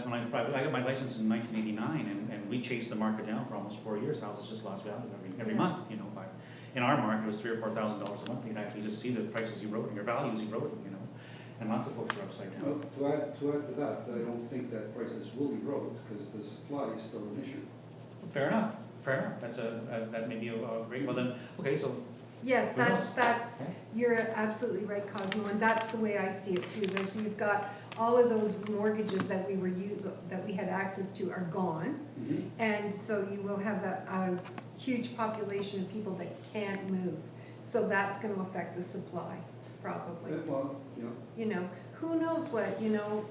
when I got my license in 1989, and we chased the market down for almost 4 years. Houses just lost value every month, you know. By, in our market, it was $3,000 or $4,000 a month. You'd actually just see the prices eroding, your values eroding, you know. And lots of folks are upside down. Well, to add to that, I don't think that prices will erode because the supply is still an issue. Fair enough. That's that may be a great. Well then, okay, so. Yes, that's you're absolutely right, Cosmo, and that's the way I see it too. There's, you've got all of those mortgages that we had access to are gone, and so you will have a huge population of people that can't move. So that's going to affect the supply, probably. Well, You know, who knows what, you know.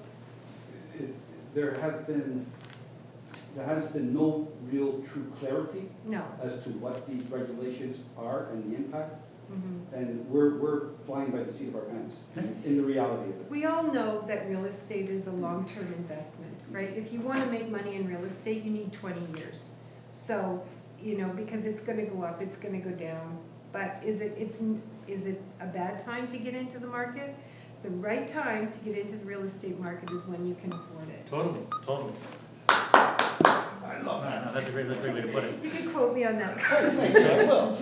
There has been no real true clarity No. as to what these regulations are and the impact. Mm-hmm. And we're flying by the seat of our pants in the reality of it. We all know that real estate is a long-term investment, right? If you want to make money in real estate, you need 20 years. So, you know, because it's going to go up, it's going to go down. But is it a bad time to get into the market? The right time to get into the real estate market is when you can afford it. Totally. I love that. No, that's a great way to put it. You can quote me on that. I will.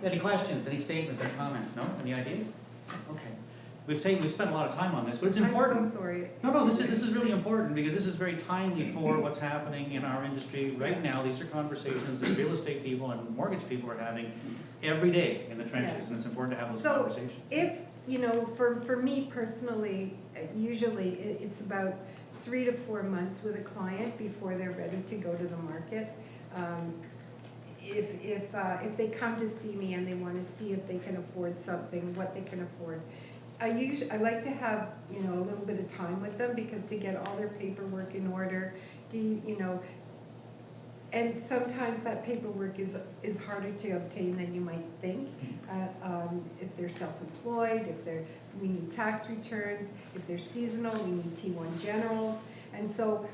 Any questions, any statements, any comments? No? Any ideas? Okay. We've spent a lot of time on this, but it's important. I'm so sorry. No, this is really important because this is very timely for what's happening in our industry right now. These are conversations that real estate people and mortgage people are having every day in the trenches, and it's important to have those conversations. If, you know, for me personally, usually it's about 3 to 4 months with a client before they're ready to go to the market. If they come to see me and they want to see if they can afford something, what they can afford, I like to have, you know, a little bit of time with them, because to get all their paperwork in order, you know, and sometimes that paperwork is harder to obtain than you might think. If they're self-employed, we need tax returns. If they're seasonal, we need T1 generals. And so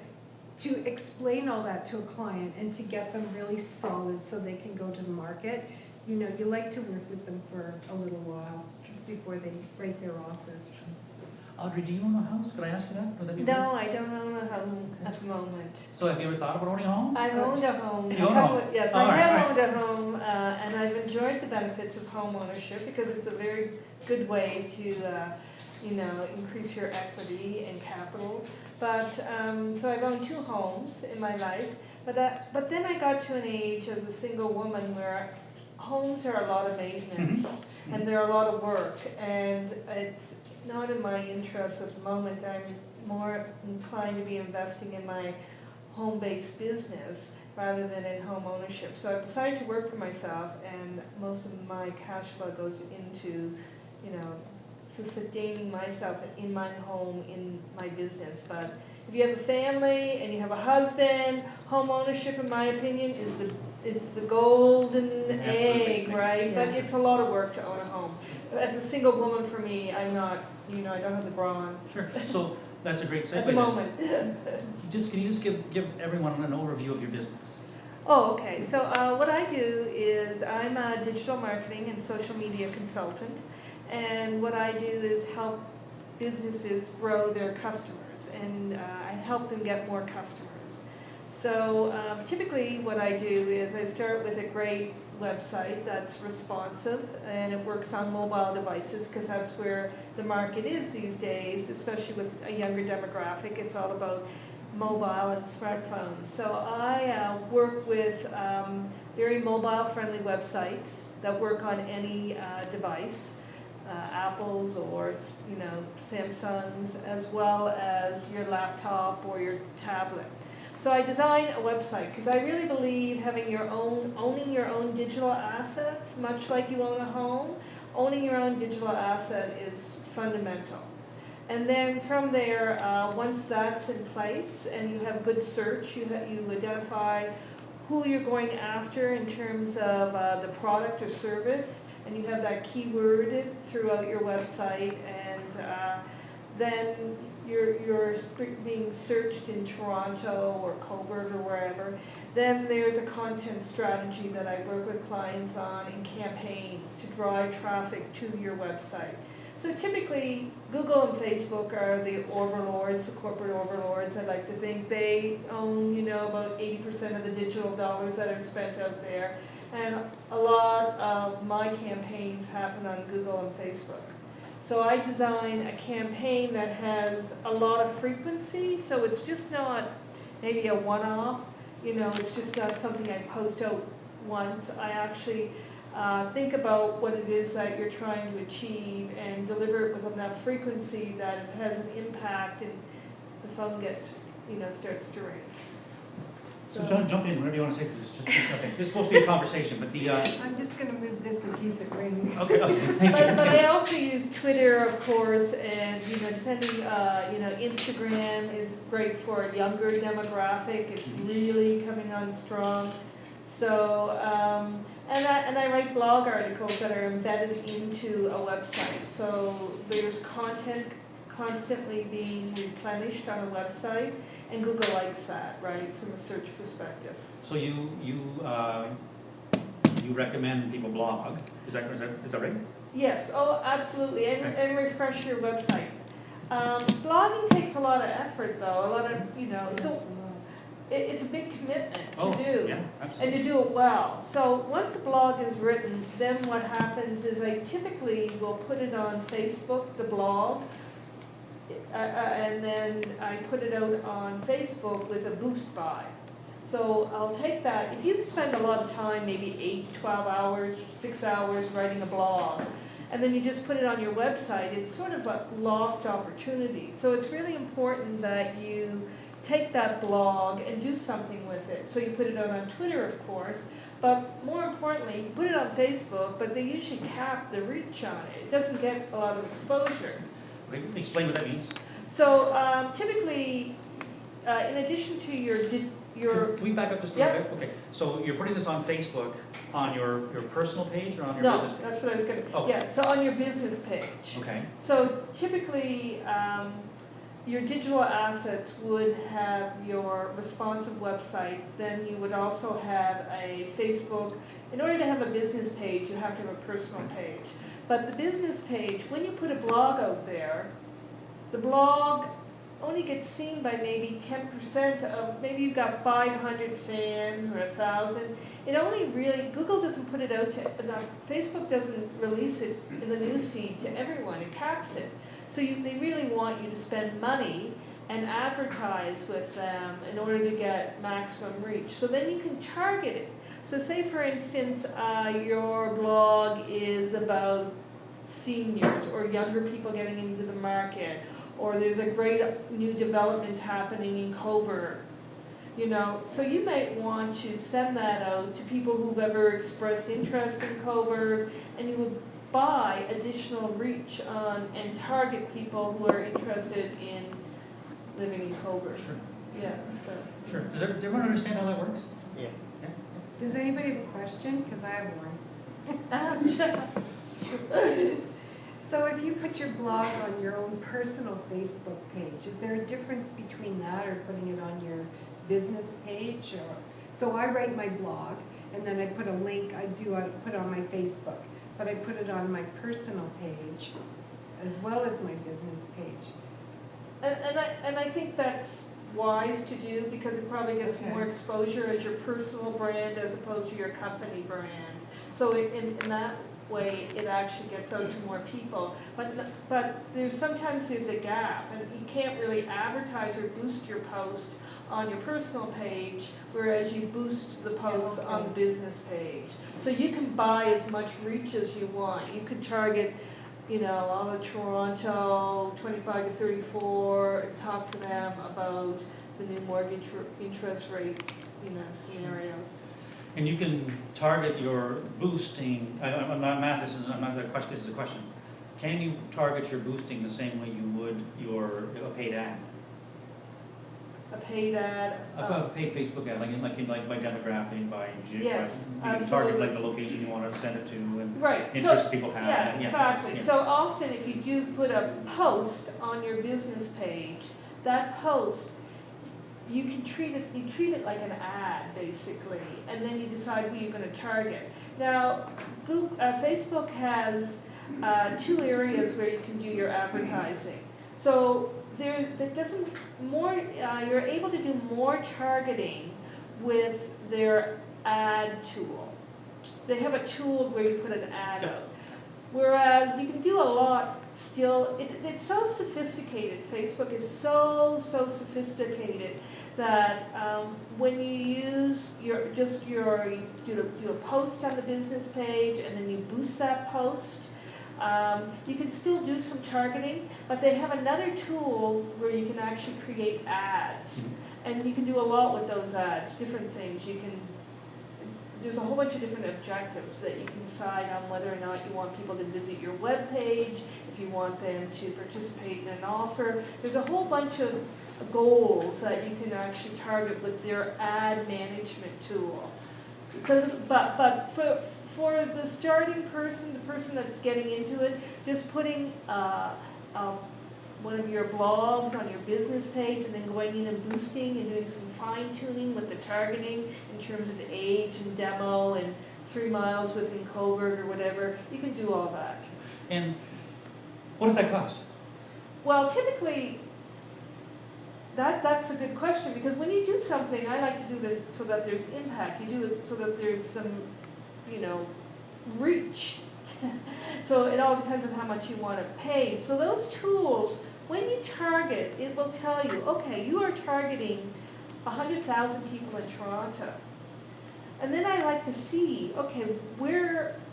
to explain all that to a client and to get them really solid so they can go to the market, you know, you like to work with them for a little while before they write their offer. Audrey, do you own a house? Could I ask you that? Would that be No, I don't own a home at the moment. So have you ever thought about owning a home? I've owned a home. You own a home? Yes, All I right, have all owned a home, and I've enjoyed the benefits of home ownership because it's a very good way to, you know, increase your equity and capital. But so I've owned 2 homes in my life. But then I got to an age as a single woman where homes are a lot of maintenance and they're a lot of work, and it's not in my interest at the moment. I'm more inclined to be investing in my home-based business rather than in home ownership. So I've decided to work for myself, and most of my cash flow goes into, you know, sustaining myself in my home, in my business. But if you have a family and you have a husband, home ownership, in my opinion, is the golden egg, right? Yeah. But it's a lot of work to own a home. As a single woman, for me, I'm not, you know, I don't have the brawn. Sure. So that's a great segue. At the moment. Can you just give everyone an overview of your business? Oh, okay. So what I do is I'm a digital marketing and social media consultant. And what I do is help businesses grow their customers, and I help them get more customers. So typically what I do is I start with a great website that's responsive, and it works on mobile devices because that's where the market is these days, especially with a younger demographic. It's all about mobile and smartphones. So I work with very mobile-friendly websites that work on any device. Apple's or, you know, Samsung's, as well as your laptop or your tablet. So I design a website because I really believe owning your own digital assets, much like you own a home, owning your own digital asset is fundamental. And then from there, once that's in place and you have good search, you identify who you're going after in terms of the product or service, and you have that keyword throughout your website, and then you're being searched in Toronto or Coburg or wherever. Then there's a content strategy that I work with clients on in campaigns to drive traffic to your website. So typically, Google and Facebook are the overlords, the corporate overlords. I like to think they own, about 80% of the digital dollars that are spent out there. And a lot of my campaigns happen on Google and Facebook. So I design a campaign that has a lot of frequency, so it's just not maybe a one-off, it's just not something I post out once. I actually think about what it is that you're trying to achieve and deliver it with enough frequency that it has an impact and the phone gets, starts to ring. So jump in, whatever you want to say, just jump in. This is supposed to be a conversation, but the, I'm just gonna move this in case it rings. okay, thank you. But I also use Twitter, of course, and, depending, Instagram is great for a younger demographic. It's really coming on strong. So, and I write blog articles that are embedded into a website. So there's content constantly being replenished on a website, and Google likes that, right, from a search perspective. So you recommend people blog, is that right? Yes, oh, absolutely, and refresh your website. Blogging takes a lot of effort, though, a lot of, so it's a big commitment to do. Yeah, absolutely. And to do it well. So once a blog is written, then what happens is I typically will put it on Facebook, the blog, and then I put it out on Facebook with a boost buy. So I'll take that, if you spend a lot of time, maybe 8, 12 hours, 6 hours writing a blog, and then you just put it on your website, it's sort of a lost opportunity. So it's really important that you take that blog and do something with it. So you put it out on Twitter, of course, but more importantly, you put it on Facebook, but they usually cap the reach on it. It doesn't get a lot of exposure. Okay, explain what that means. So typically, in addition to Can we back up just a little bit? Okay, so you're putting this on Facebook, on your personal page or on your business page? No, that's what I was gonna, Oh. yeah, so on your business page. Okay, So typically, your digital assets would have your responsive website, then you would also have a Facebook. In order to have a business page, you have to have a personal page. But the business page, when you put a blog out there, the blog only gets seen by maybe 10% of, maybe you've got 500 fans or 1,000. It only really, Google doesn't put it out to, Facebook doesn't release it in the newsfeed to everyone, it caps it. So they really want you to spend money and advertise with them in order to get maximum reach. So then you can target it. So say for instance, your blog is about seniors or younger people getting into the market, or there's a great new development happening in Coburg. So you might want to send that out to people who've ever expressed interest in Coburg, and you would buy additional reach on and target people who are interested in living in Coburg. sure. Yeah, so. Sure. Does everyone understand how that works? Yeah. Does anybody have a question? Because I have one. Shut up. So if you put your blog on your own personal Facebook page, is there a difference between that or putting it on your business page? So I write my blog, and then I put a link, put on my Facebook, but I put it on my personal page as well as my business page. And I think that's wise to do because it probably gets Okay. more exposure as your personal brand as opposed to your company brand. So in that way, it actually gets out to more people. But sometimes there's a gap, and you can't really advertise or boost your post on your personal page, whereas you boost the posts on the business page. So you can buy as much reach as you want. You could target, all of Toronto, 25 to 34, and talk to them about the new mortgage interest rate, scenarios. And you can target your boosting, I'm not asking, this is a question. Can you target your boosting the same way you would a paid ad? A paid ad. A paid Facebook ad, like by demographic, by Yes, you can target absolutely. like the location you want to send it to and Right. interests people have. Yeah, exactly. Yeah. So often if you do put a post on your business page, that post, you treat it like an ad basically, and then you decide who you're going to target. Now, Facebook has two areas where you can do your advertising. So you're able to do more targeting with their ad tool. They have a tool where you put an ad out. Whereas you can do a lot still, it's so sophisticated, Facebook is so sophisticated that when you use you do a post on the business page and then you boost that post, you can still do some targeting, but they have another tool where you can actually create ads. And you can do a lot with those ads, different things. There's a whole bunch of different objectives that you can decide on whether or not you want people to visit your web page, if you want them to participate in an offer. There's a whole bunch of goals that you can actually target with their ad management tool. So, but for the starting person, the person that's getting into it, just putting one of your blogs on your business page and then going in and boosting and doing some fine tuning with the targeting in terms of age and demo and 3 miles within Coburg or whatever, you can do all that. And what does that cost? Well, typically, that's a good question, because when you do something, I like to do it so that there's impact. You do it so that there's some, reach. So it all depends on how much you want to pay. So those tools, when you target, it will tell you, okay, you are targeting 100,000 people in Toronto. And then I like to see, okay,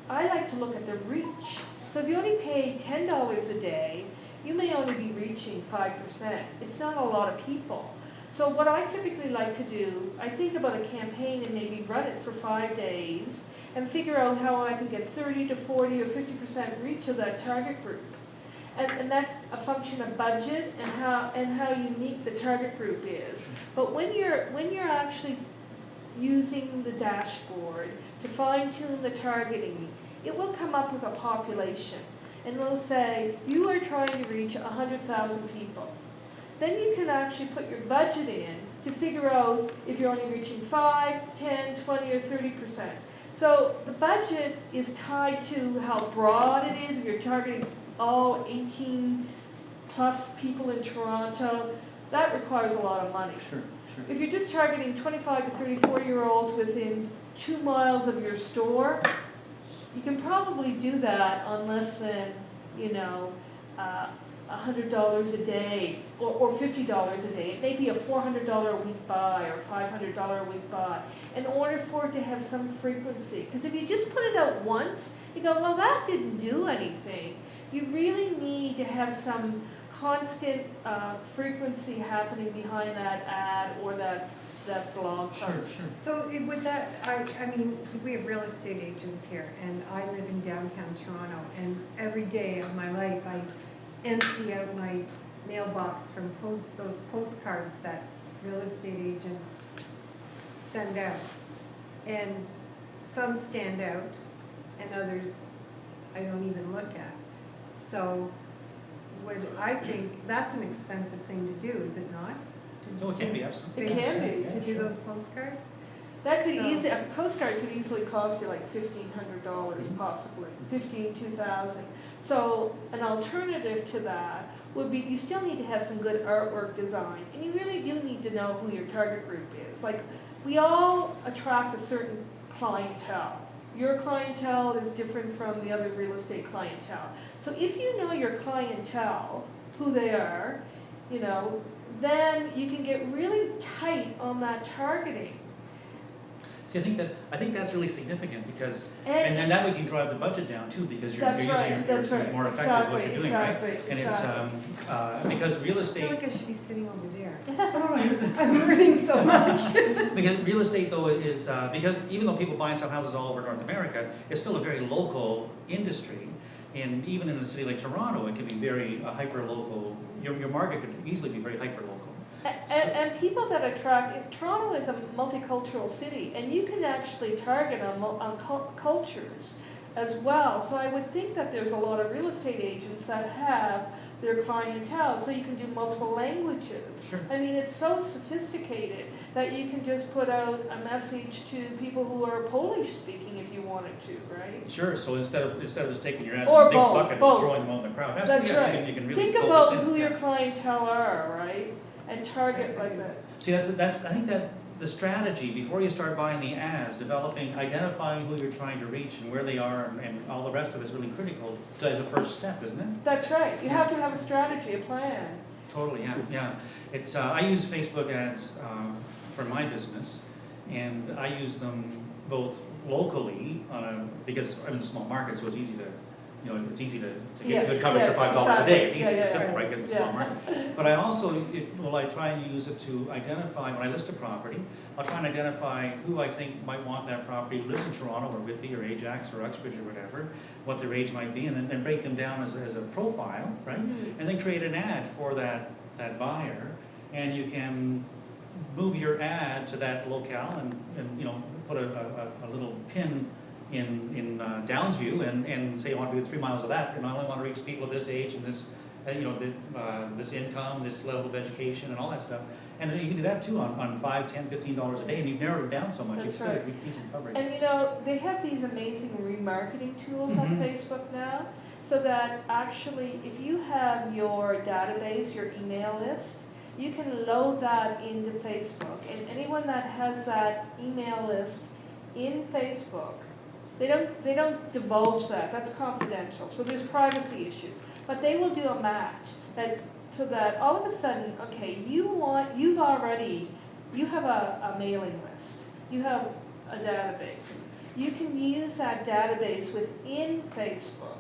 I like to look at the reach. So if you only pay $10 a day, you may only be reaching 5%. It's not a lot of people. So what I typically like to do, I think about a campaign and maybe run it for 5 days and figure out how I can get 30 to 40 or 50% reach of that target group. And that's a function of budget and how unique the target group is. But when you're actually using the dashboard to fine-tune the targeting, it will come up with a population. And it'll say, you are trying to reach 100,000 people. Then you can actually put your budget in to figure out if you're only reaching 5, 10, 20, or 30%. So the budget is tied to how broad it is. If you're targeting all 18 plus people in Toronto, that requires a lot of money. Sure. If you're just targeting 25 to 34-year-olds within 2 miles of your store, you can probably do that on less than, $100 a day or $50 a day. It may be a $400 a week buy or $500 a week buy in order for it to have some frequency. Because if you just put it out once, you go, well, that didn't do anything. You really need to have some constant frequency happening behind that ad or that blog post. Sure. So with that, I mean, we have real estate agents here, and I live in downtown Toronto, and every day of my life I empty out my mailbox from those postcards that real estate agents send out. And some stand out, and others I don't even look at. So I think that's an expensive thing to do, is it not? No, it can be, absolutely. It can be. To do those postcards? That could So- a postcard could easily cost you like $1,500 possibly, $2,000. So an alternative to that would be, you still need to have some good artwork design, and you really do need to know who your target group is. Like, we all attract a certain clientele. Your clientele is different from the other real estate clientele. So if you know your clientele, who they are, then you can get really tight on that targeting. See, I think that's really significant because, and then that way you can drive the budget down too, because you're using you're more effective at what you're doing, right? And it's, because real I feel estate, like I should be sitting over there. I'm learning so much. because real estate though is, because even though people buy and sell houses all over North America, it's still a very local industry. And even in a city like Toronto, it can be very hyper-local. Your market could easily be very hyper-local. And people that attract, Toronto is a multicultural city, and you can actually target on cultures as well. So I would think that there's a lot of real estate agents that have their clientele, so you can do multiple languages. Sure. I mean, it's so sophisticated that you can just put out a message to people who are Polish speaking if you wanted to, right? Sure, so instead of just taking your ads Or in a big both, bucket and both. throwing them on the crowd. That's Absolutely, yeah, right. you can really Think focus about in, who yeah. your clientele are, right? And target That's a like good- that. See, I think that the strategy, before you start buying the ads, identifying who you're trying to reach and where they are and all the rest of it is really critical as a first step, isn't it? That's right. You have to have a strategy, a plan. Totally, yeah, yeah. It's, I use Facebook ads for my business, and I use them both locally because I'm in a small market, so it's easy to, it's easy to get Yes, good coverage yes, for $5 a day. It's exactly. easy, Yeah, it's yeah, simple, yeah. right, because it's a Yeah. small market. But I also, I try and use it to identify, when I list a property, I'll try and identify who I think might want that property, who lives in Toronto or Whitby or Ajax or Uxbridge or whatever, what their age might be, and then break them down as a profile, right? Mhm. And then create an ad for that buyer, and you can move your ad to that locale and put a little pin in Downsview and say, I want to do 3 miles of that, and I only want to reach people this age and this, this income, this level of education and all that stuff. And then you can do that too on $5, $10, $15 a day, and you've narrowed it down so much, That's it's right. good, decent coverage. And they have these amazing remarketing tools on Mhm. Facebook now, so that actually, if you have your database, your email list, you can load that into Facebook, and anyone that has that email list in Facebook, they don't divulge that, that's confidential, so there's privacy issues, but they will do a match so that all of a sudden, okay, you have a mailing list, you have a database. You can use that database within Facebook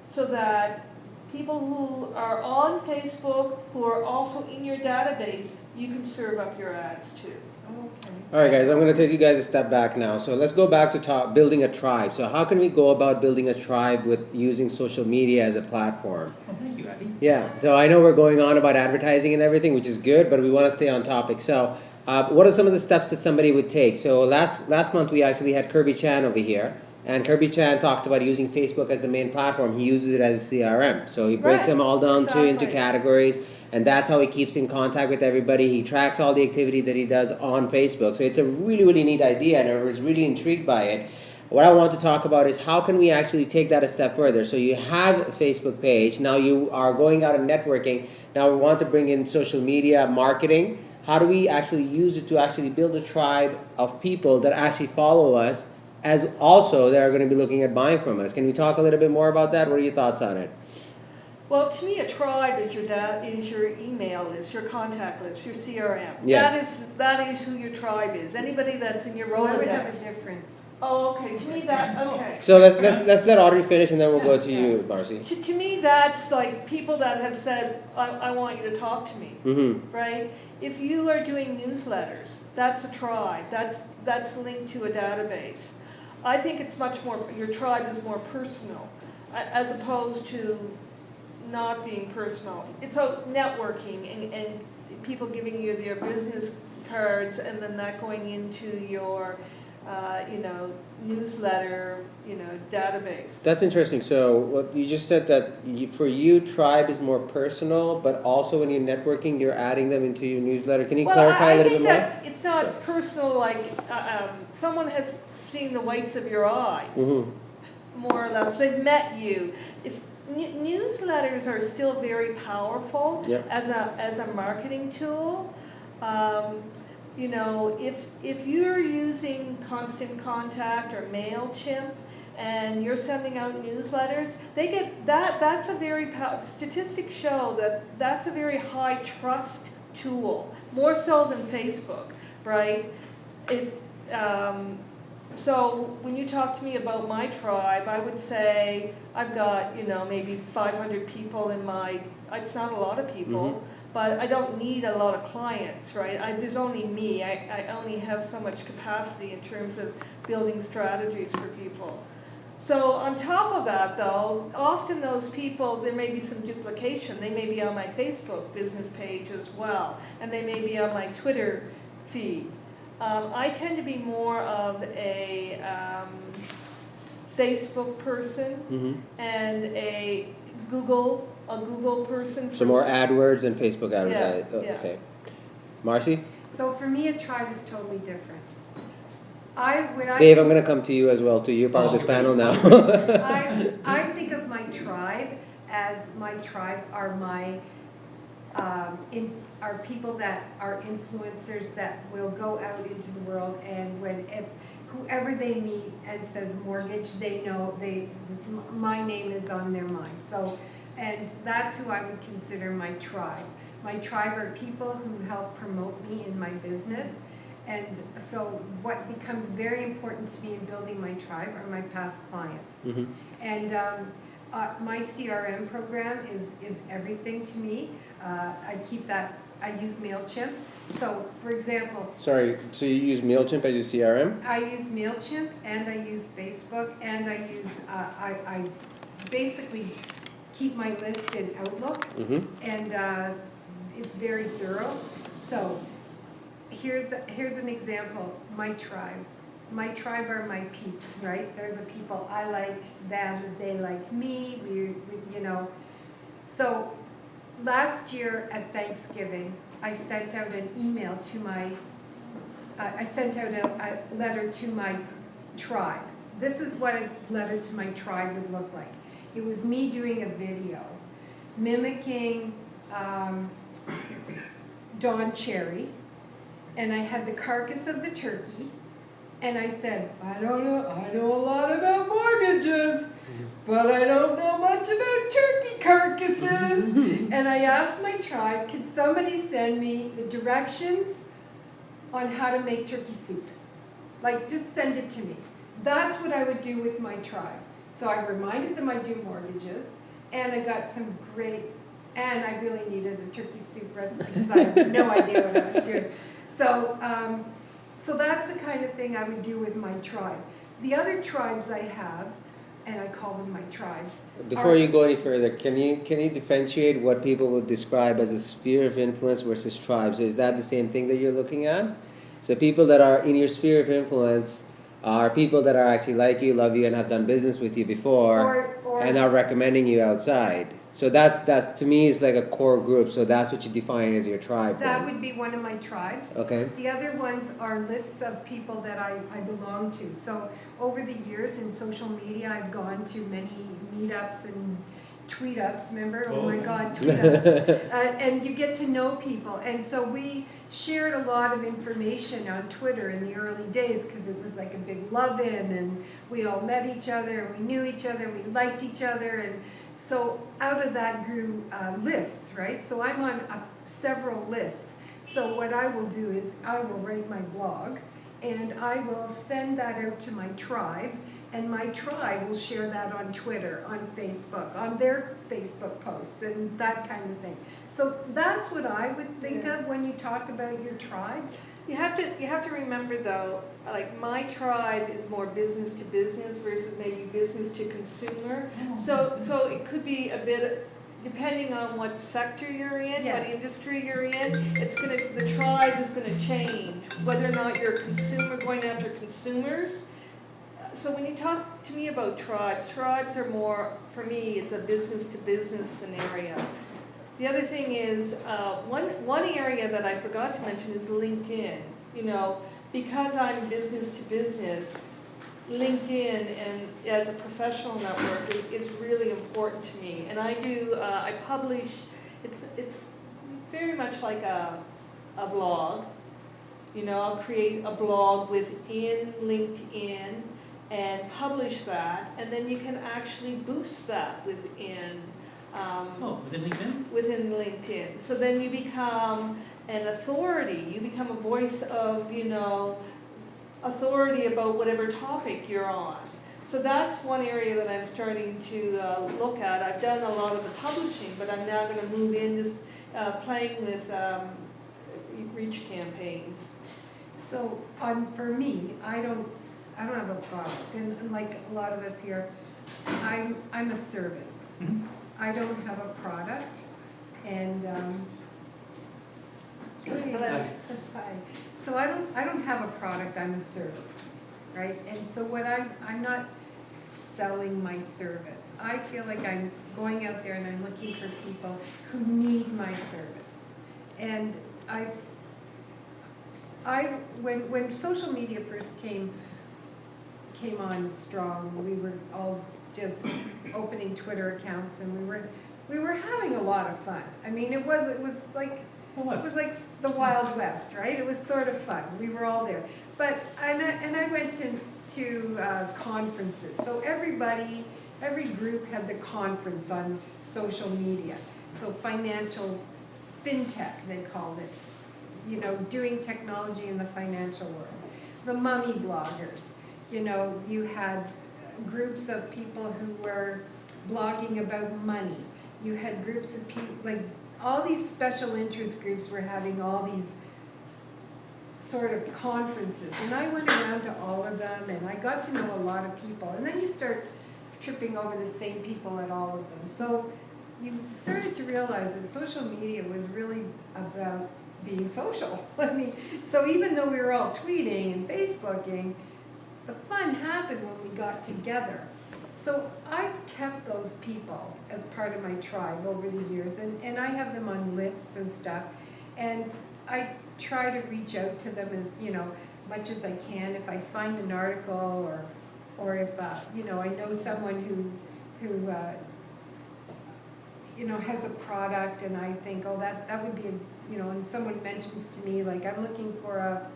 so that people who are on Facebook, who are also in your database, you can serve up your ads to. Okay. All right, guys, I'm going to take you guys a step back now. So let's go back to building a tribe. So how can we go about building a tribe with using social media as a platform? Well, thank you, Abby. Yeah, so I know we're going on about advertising and everything, which is good, but we want to stay on topic. So what are some of the steps that somebody would take? So last month we actually had Kirby Chan over here, and Kirby Chan talked about using Facebook as the main platform. He uses it as a CRM. So he breaks Right, them all down into exactly. categories, and that's how he keeps in contact with everybody. He tracks all the activity that he does on Facebook. So it's a really, really neat idea, and I was really intrigued by it. What I want to talk about is how can we actually take that a step further. So you have a Facebook page, now you are going out and networking, now we want to bring in social media marketing. How do we actually use it to actually build a tribe of people that actually follow us, as also they are going to be looking at buying from us? Can we talk a little bit more about that? What are your thoughts on it? Well, to me, a tribe is your email list, your contact list, your CRM. Yes. That is who your tribe is. Anybody that's in your So I would have a Rolodex. different, Oh, okay. To me, okay. So let's let Audrey finish, and then we'll go to you, Marcy. To me, that's like people that have said, I want you to talk to me, Mm-hmm. right? If you are doing newsletters, that's a tribe. That's linked to a database. I think it's much more, your tribe is more personal, as opposed to not being personal. It's about networking and people giving you their business cards, and then that going into your newsletter, database. That's interesting. So what you just said that for you, tribe is more personal, but also when you're networking, you're adding them into your newsletter. Can you clarify a little bit more? I think that it's not personal, like someone has seen the whites of your eyes, Mm-hmm. more or less. They've met you. If newsletters are still very powerful Yep. as a marketing tool. If you're using Constant Contact or MailChimp and you're sending out newsletters, they get that's a very statistics show that's a very high trust tool, more so than Facebook, right? So when you talk to me about my tribe, I would say I've got, maybe 500 people in my, it's not a lot of people, but I don't need a lot of clients, right? There's only me. I only have so much capacity in terms of building strategies for people. So on top of that, though, often those people, there may be some duplication. They may be on my Facebook business page as well, and they may be on my Twitter feed. I tend to be more of a Facebook person Mm-hmm. and a Google a Google person. So for more cer- AdWords and Facebook advertising. Yeah, yeah. Okay. Marcy? So for me, a tribe is totally different. Dave, I'm going to come to you as well too. You're part of this Okay. panel now. I think of my tribe as my tribe are my, are people that are influencers that will go out into the world, and if whoever they meet and says mortgage, they know my name is on their mind. So, and that's who I would consider my tribe. My tribe are people who help promote me in my business. And so what becomes very important to me in building my tribe are my past clients. Mhm. And my CRM program is everything to me. I keep that, I use MailChimp. So for example, Sorry, so you use MailChimp as your CRM? I use MailChimp and I use Facebook and I use, I basically keep my list in Outlook, Mm-hmm. and it's very thorough. So here's an example, my tribe. My tribe are my peeps, right? They're the people I like them, they like me, we So last year at Thanksgiving, I sent out an email to my, I sent out a letter to my tribe. This is what a letter to my tribe would look like. It was me doing a video mimicking Don Cherry, and I had the carcass of the turkey, and I said, I know a lot about mortgages, but I don't know much about turkey carcasses. And I asked my tribe, could somebody send me the directions on how to make turkey soup? Like, just send it to me. That's what I would do with my tribe. So I reminded them I do mortgages, and I got some great, and I really needed a turkey soup recipe because I had no idea what I was doing. So that's the kind of thing I would do with my tribe. The other tribes I have, and I call them my tribes. Before you go any further, can you differentiate what people would describe as a sphere of influence versus tribes? Is that the same thing that you're looking at? So people that are in your sphere of influence are people that are actually like you, love you, and have done business with you before, and are recommending you outside. So that's to me is like a core group. So that's what you define as your tribe. That then. would be one of my tribes. Okay. The other ones are lists of people that I belong to. So over the years in social media, I've gone to many meetups and tweet-ups, remember? Oh my God, tweet-ups. And you get to know people. And so we shared a lot of information on Twitter in the early days because it was like a big love-in, and we all met each other, and we knew each other, we liked each other, and so out of that grew lists, right? So I'm on several lists. So what I will do is I will write my blog, and I will send that out to my tribe, and my tribe will share that on Twitter, on Facebook, on their Facebook posts, and that kind of thing. So that's what I would think of when you talk about your tribe. You have to remember though, like my tribe is more business to business versus maybe business to consumer. So it could be a bit, depending on what sector you're in, what Yes. industry you're in, the tribe is gonna change. Whether or not you're a consumer going after consumers. So when you talk to me about tribes are more, for me, it's a business to business scenario. The other thing is, one area that I forgot to mention is LinkedIn. You know, because I'm business to business, LinkedIn and as a professional network is really important to me. And I publish, it's very much like a blog. You know, I'll create a blog within LinkedIn and publish that, and then you can actually boost that within Within LinkedIn? within LinkedIn. So then you become an authority. You become a voice of, authority about whatever topic you're on. So that's one area that I'm starting to look at. I've done a lot of the publishing, but I'm now going to move in just playing with reach campaigns. So for me, I don't have a product, and like a lot of us here, I'm a service. Mhm. I don't have a product, and hi. So I don't have a product. I'm a service, right? And so what I'm not selling my service. I feel like I'm going out there and I'm looking for people who need my service. And when social media first came on strong, we were all just opening Twitter accounts, and we were having a lot of fun. I mean, it was like the Wild West, right? It was sort of fun. We were all there. But I went to conferences. So every group had the conference on social media. So financial fintech, they called it. You know, doing technology in the financial world. The mummy bloggers. You know, you had groups of people who were blogging about money. You had groups of people, like all these special interest groups were having all these sort of conferences. And I went around to all of them, and I got to know a lot of people. And then you start tripping over the same people at all of them. So you started to realize that social media was really about being social. I mean, so even though we were all tweeting and Facebooking, the fun happened when we got together. So I've kept those people as part of my tribe over the years, and I have them on lists and stuff, and I try to reach out to them as, you know, much as I can. If I find an article or if, you know, I know someone who you know, has a product, and I think, oh, that would be, you know, and someone mentions to me, like, I'm looking for a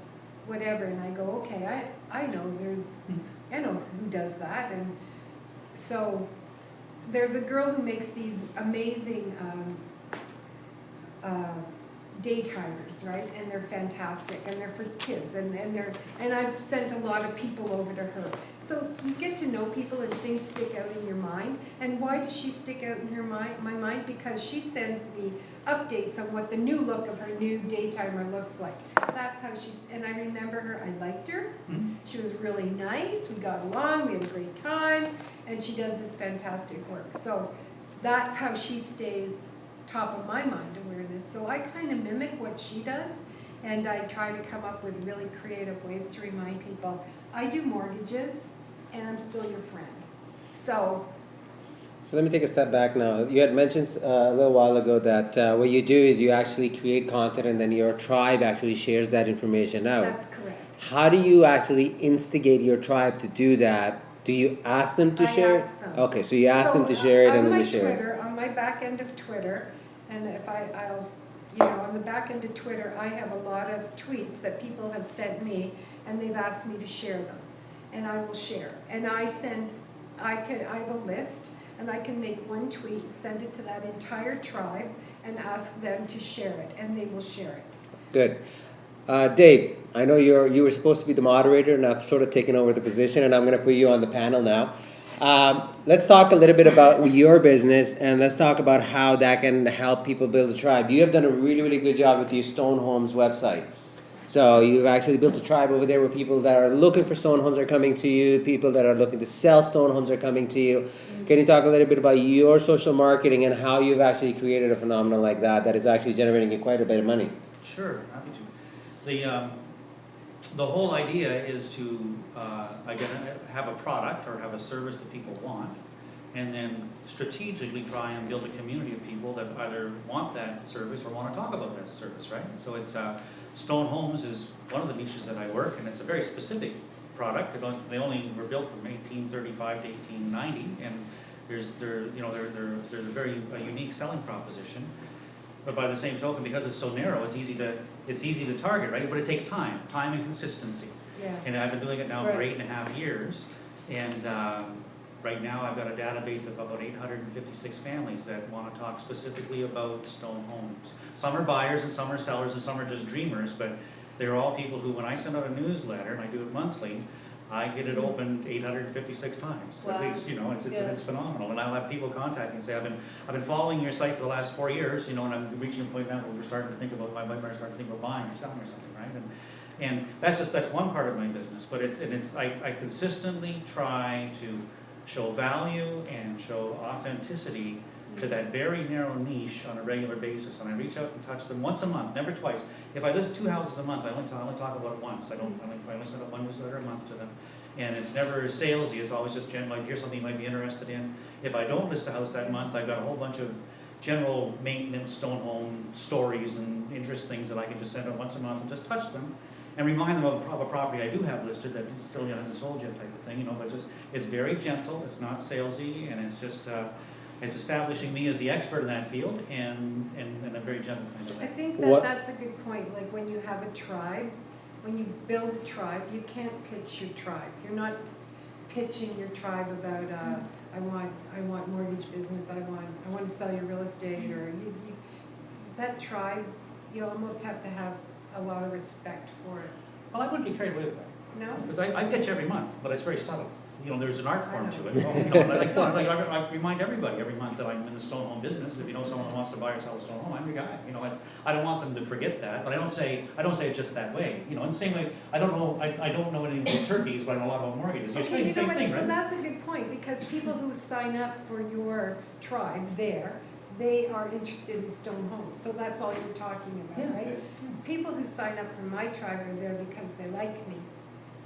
whatever, and I go, okay, I know who does that. And so there's a girl who makes these amazing daytimers, right? And they're fantastic, and they're for kids, and I've sent a lot of people over to her. So you get to know people, and things stick out in your mind. And why does she stick out in my mind? Because she sends me updates on what the new look of her new daytimer looks like. That's how and I remember her, I liked her. Mhm. She was really nice, we got along, we had a great time, and she does this fantastic work. So that's how she stays top of my mind awareness. So I kind of mimic what she does, and I try to come up with really creative ways to remind people, I do mortgages, and I'm still your friend. So let me take a step back now. You had mentioned a little while ago that what you do is you actually create content, and then your tribe actually shares that information out. that's correct. How do you actually instigate your tribe to do that? Do you ask them to share it? I ask them. Okay, so you ask them to share it, and then they share it. On my back end of Twitter, and if I'll, you know, on the back end of Twitter, I have a lot of tweets that people have sent me, and they've asked me to share them, and I will share. And I have a list, and I can make one tweet and send it to that entire tribe and ask them to share it, and they will share it. Good. Dave, I know you were supposed to be the moderator, and I've sort of taken over the position, and I'm going to put you on the panel now. Let's talk a little bit about your business, and let's talk about how that can help people build a tribe. You have done a really, really good job with the Stone Homes website. So you've actually built a tribe over there where people that are looking for stone homes are coming to you, people that are looking to sell stone homes are coming to you. Mm-hmm. Can you talk a little bit about your social marketing and how you've actually created a phenomenon like that is actually generating you quite a bit of money? Sure, happy to. The whole idea is to have a product or have a service that people want, and then strategically try and build a community of people that either want that service or want to talk about that service, right? So it's Stone Homes is one of the niches that I work, and it's a very specific product. They only were built from 1835 to 1890, and they're a very unique selling proposition. But by the same token, because it's so narrow, it's easy to target, right? But it takes time and consistency. Yeah. And I've been doing it now for Right. 8.5 years, and right now I've got a database of about 856 families that want to talk specifically about stone homes. Some are buyers and some are sellers and some are just dreamers, but they're all people who, when I send out a newsletter, and I do it monthly, I get it opened 856 times. Wow. At least, Yeah. it's phenomenal. And I'll have people contact me and say, I've been following your site for the last 4 years, and I'm reaching a point now where we're starting to think about, my wife and I are starting to think about buying or selling or something, right? And that's one part of my business, but I consistently try to show value and show authenticity to that very narrow niche on a regular basis, and I reach out and touch them once a month, never twice. If I list 2 houses a month, I only talk about it once. I only send out one newsletter a month to them, And it's never salesy, it's always just like, here's something you might be interested in. If I don't list a house that month, I've got a whole bunch of general maintenance, stone home stories and interest things that I can just send out once a month and just touch them. And remind them of a property I do have listed that still hasn't sold yet type of thing, but it's very gentle, it's not salesy, and it's just, it's establishing me as the expert in that field and in a very gentle kind of I way. think What- that's a good point, like when you have a tribe, when you build a tribe, you can't pitch your tribe. You're not pitching your tribe about, I want mortgage business, I want to sell your real estate, or that tribe, you almost have to have a lot of respect for it. Well, I wouldn't be carried away with that, No? because I pitch every month, but it's very subtle. There's an art form to it. I remind everybody every month that I'm in the stone home business. If you know someone who wants to buy or sell a stone home, I'm your guy. I don't want them to forget that, but I don't say it just that way. In the same way, I don't know anything about turkeys, but I know a lot about mortgages. You're saying the same thing, So right? that's a good point, because people who sign up for your tribe there, they are interested in stone homes, so that's all you're talking about, Yeah. right? People who sign up for my tribe are there because they like me,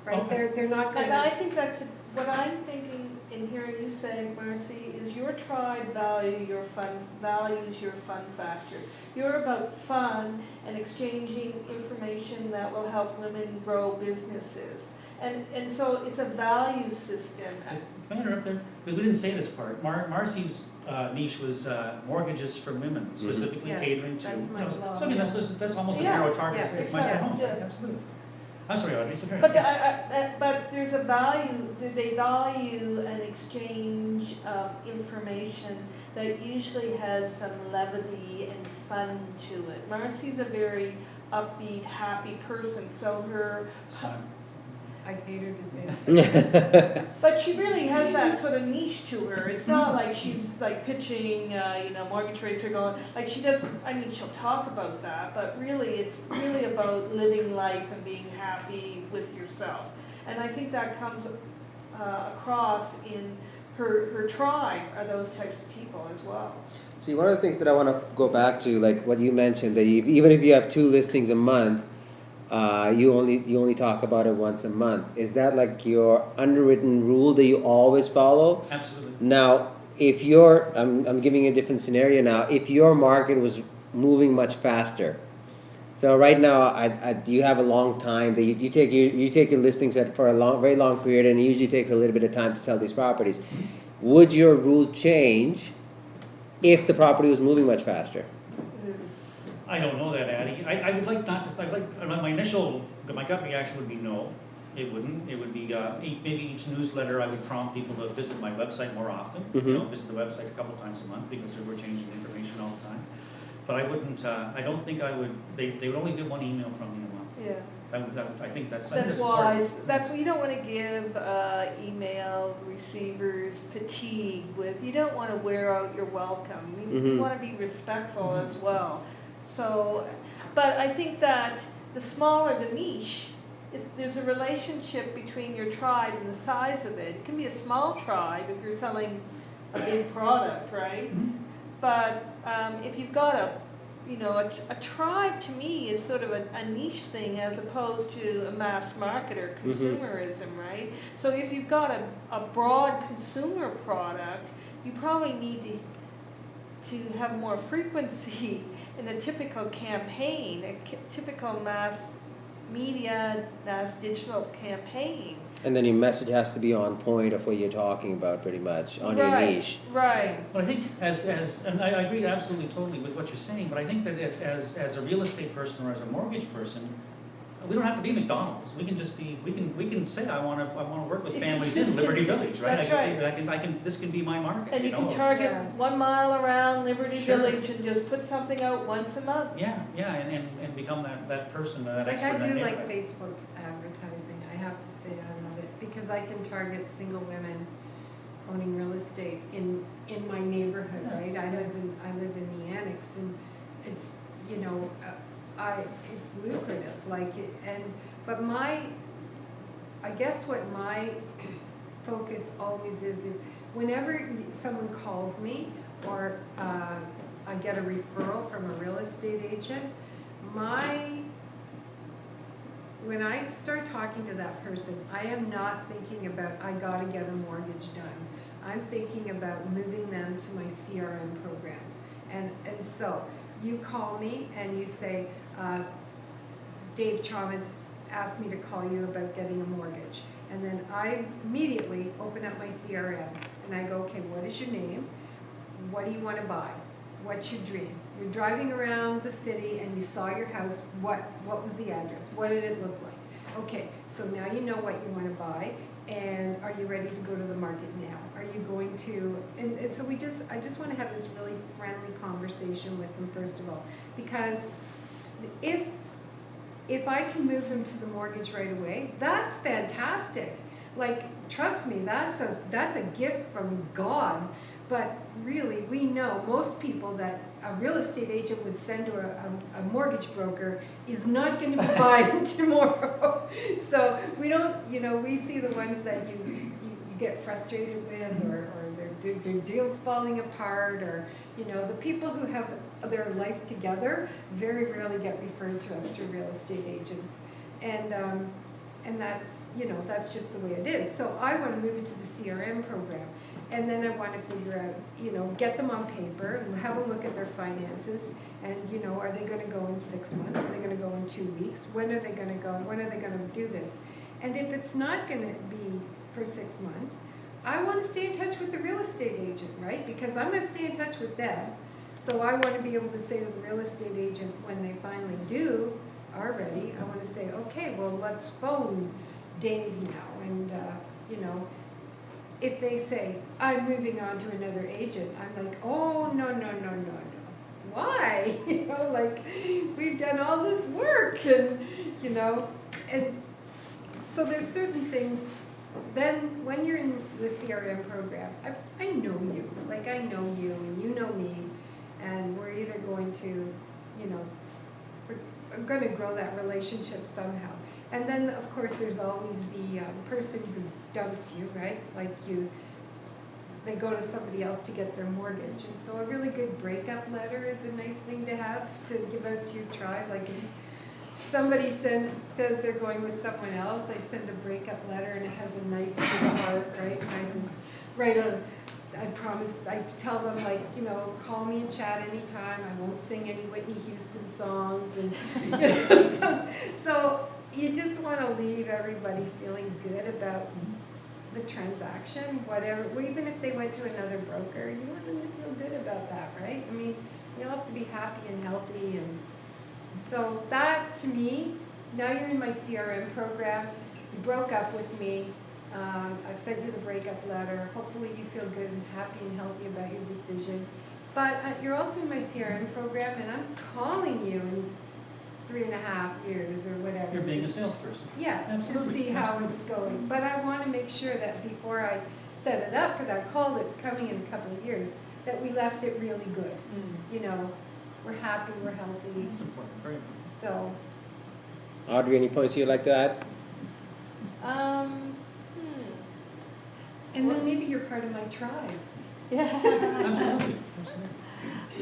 right? Okay. They're not And I gonna, think that's, what I'm thinking in hearing you say, Marcy, is your tribe values your fun factor. You're about fun and exchanging information that will help women grow businesses. And so it's a value system. Can I interrupt there? Because we didn't say this part. Marcy's niche was mortgages for women, specifically Yes, catering to. that's my job. So I mean, that's almost a Yeah, zero target. yeah, It's my stone home. exactly. Absolutely. I'm sorry, Audrey. So But there's a value, they value an exchange of information that usually has some levity and fun to it. Marcy's a very upbeat, happy person, so her, I paid her to say that. but she really has that sort of niche to her. It's not like she's like pitching, mortgage rates are going, like she doesn't, I mean, she'll talk about that, but really, it's really about living life and being happy with yourself. And I think that comes across in her tribe are those types of people as well. See, one of the things that I want to go back to, like what you mentioned, that even if you have 2 listings a month, you only talk about it once a month. Is that like your underwritten rule that you always follow? Absolutely. Now, if I'm giving a different scenario now. If your market was moving much faster, so right now, you have a long time that you take your listings for a very long period, and it usually takes a little bit of time to sell these properties. Would your rule change if the property was moving much faster? I don't know that, Addie. I would like not to, my gut reaction would be no, it wouldn't. It would be, maybe each newsletter I would prompt people to visit my website more often. Visit the website a couple times a month because we're changing information all the time. But I wouldn't, I don't think I would, they would only get 1 email from me a month. Yeah. I think that's That's wise. That's what you don't want to give email receivers fatigue with. You don't want to wear out your welcome. You want to be respectful as well. So, but I think that the smaller the niche, there's a relationship between your tribe and the size of it. It can be a small tribe if you're selling a big product, right? But if you've got a tribe to me is sort of a niche thing as opposed to a mass market or consumerism, right? So if you've got a broad consumer product, you probably need to have more frequency in a typical campaign, a typical mass media, mass digital campaign. And then your message has to be on point of what you're talking about, pretty much, on your niche. Right. But I think and I agree absolutely totally with what you're saying, but I think that as a real estate person or as a mortgage person, we don't have to be McDonald's. We can just be, we can say, I want to work with families in Liberty Village, right? That's right. This can be my market. And you can target Yeah. 1 mile around Liberty Sure. Village and just put something out once a month. Yeah, and become that person, that Like expert in I that do like neighborhood. Facebook advertising, I have to say I love it, because I can target single women owning real estate in my neighborhood, Yeah. right? I live in the annex, and it's, it's lucrative, but I guess what my focus always is, whenever someone calls me, or I get a referral from a real estate agent, my when I start talking to that person, I am not thinking about, I gotta get a mortgage done. I'm thinking about moving them to my CRM program. And so, you call me and you say, Dave Chalmers asked me to call you about getting a mortgage. And then I immediately open up my CRM and I go, okay, what is your name? What do you want to buy? What's your dream? You're driving around the city and you saw your house. What was the address? What did it look like? Okay, so now you know what you want to buy, and are you ready to go to the market now? Are you going to, and so I just want to have this really friendly conversation with them first of all, because if I can move them to the mortgage right away, that's fantastic. Like, trust me, that's a gift from God. But really, we know most people that a real estate agent would send to a mortgage broker is not going to be buying tomorrow. So we don't, we see the ones that you get frustrated with, or their deals falling apart, or, the people who have their life together very rarely get referred to us through real estate agents. And that's, that's just the way it is. So I want to move it to the CRM program. And then I want to figure out, get them on paper and have a look at their finances. And, are they going to go in 6 months? Are they going to go in 2 weeks? When are they going to go? When are they going to do this? And if it's not going to be for 6 months, I want to stay in touch with the real estate agent, right? Because I'm going to stay in touch with them. So I want to be able to say to the real estate agent when they finally are ready, I want to say, okay, well, let's phone Dave now. And, if they say, I'm moving on to another agent, I'm like, oh, no. Why? We've done all this work, and, and so there's certain things. Then when you're in the CRM program, I know you, I know you, and you know me, and we're either going to, we're going to grow that relationship somehow. And then, of course, there's always the person who dumps you, right? They go to somebody else to get their mortgage. And so a really good breakup letter is a nice thing to have to give out to your tribe. Like if somebody says they're going with someone else, I send a breakup letter and it has a knife to the heart, right? And I just write I tell them, call me and chat anytime. I won't sing any Whitney Houston songs. And so you just want to leave everybody feeling good about the transaction, whatever. Even if they went to another broker, you want them to feel good about that, right? I mean, you have to be happy and healthy. And so that, to me, now you're in my CRM program. You broke up with me. I've sent you the breakup letter. Hopefully you feel good and happy and healthy about your decision. But you're also in my CRM program, and I'm calling you in 3.5 years or whatever. You're being a salesperson. Yeah, Absolutely. to see how Absolutely. it's going. But I want to make sure that before I set it up for that call that's coming in a couple of years, that we left it really good. We're happy, we're healthy. It's important, very important. So, Audrey, any points you'd like to add? and then maybe you're part of my tribe. Absolutely.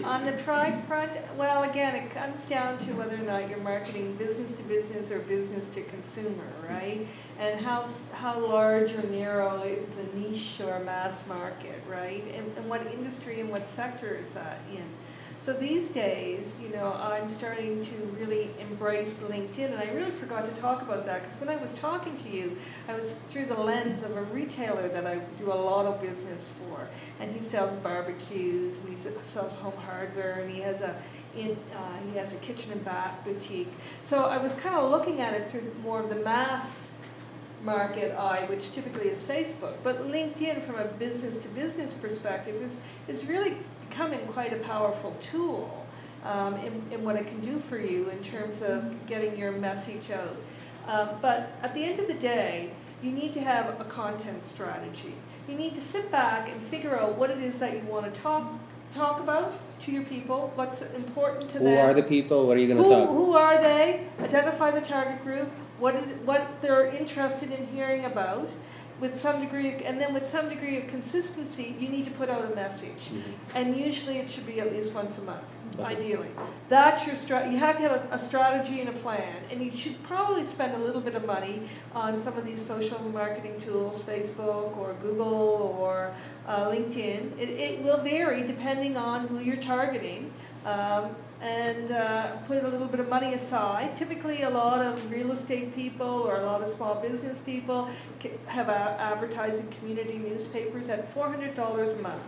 On the tribe front, well, again, it comes down to whether or not you're marketing business to business or business to consumer, right? And how large or narrow it's a niche or a mass market, right? And what industry and what sector it's in. So these days, I'm starting to really embrace LinkedIn, and I really forgot to talk about that because when I was talking to you, I was through the lens of a retailer that I do a lot of business for, and he sells barbecues, and he sells home hardware, and he has a kitchen and bath boutique. So I was kind of looking at it through more of the mass market eye, which typically is Facebook, but LinkedIn from a business to business perspective is really becoming quite a powerful tool in what it can do for you in terms of getting your message out. But at the end of the day, you need to have a content strategy. You need to sit back and figure out what it is that you want to talk about to your people, what's important to them. Who are the people? What are you going to talk? Who are they? Identify the target group, what they're interested in hearing about. With some degree of consistency, you need to put out a message. And usually it should be at least once a month. ideally. That's your you have to have a strategy and a plan, and you should probably spend a little bit of money on some of these social marketing tools, Facebook or Google or LinkedIn. It will vary depending on who you're targeting. And put a little bit of money aside. Typically, a lot of real estate people or a lot of small business people have advertising community newspapers at $400 a month.